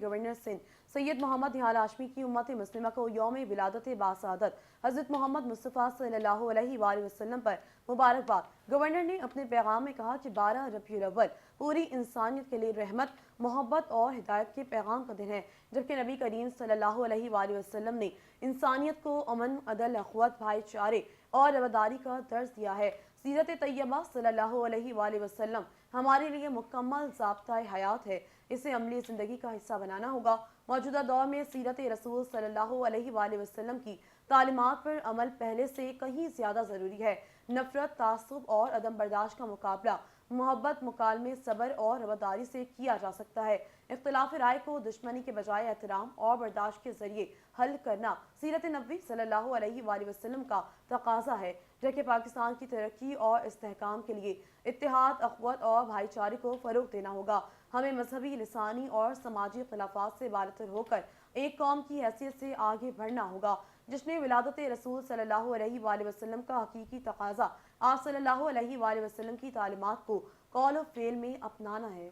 Governor Sindh Syed Mohammad निहाल हाशमी की उम्मत मुस्लिमा को यौम विलादत बासादत हज़रत मोहम्मद मुस्तफ़ा सल्लल्लाहु अलैहि वसल्लम पर मुबारकबाद। गवर्नर ने अपने पैगाम में कहा कि 12 रबीउल अव्वल पूरी इंसानियत के लिए रहमत, मोहब्बत और हिदायत के पैगाम का दिन है, जबकि नबी करीम सल्लल्लाहु अलैहि वसल्लम ने इंसानियत को अमन, अदल, अख़वत, भाईचारे और रवादारी का दर्ज दिया है। सीरत तैयबा सल्लल्लाहु अलैहि वसल्लम हमारे लिए मुकम्मल ज़ाब्ता हयात है, इसे अमली ज़िंदगी का हिस्सा बनाना होगा। मौजूदा दौर में सीरत रसूल सल्लल्लाहु अलैहि वसल्लम की तालीमात पर अमल पहले से कहीं ज़्यादा ज़रूरी है। नफरत, तासुब और अदम बर्दाश्त का मुकाबला मोहब्बत, मुकालमे, सब्र और रवादारी से किया जा सकता है। इख्तिलाफ राय को दुश्मनी के बजाय एहतराम और बर्दाश्त के जरिए हल करना सीरत नबी सल्लल्लाहु अलैहि वसल्लम का तकाजा है, जबकि पाकिस्तान की तरक्की और इस्तेहकाम के लिए इत्तेहाद, अख़वत और भाईचारे को फ़रोग़ देना होगा। हमें मजहबी, लिसानी और समाजी खिलाफात से बालतर होकर एक कौम की हैसियत से आगे बढ़ना होगा, जिसने विलादत रसूल सल्लल्लाहु अलैहि वसल्लम का हकीकी तकाजा आप सल्लल्लाहु अलैहि वसल्लम की तालीमात को कौल और फ़ेल में अपनाना है।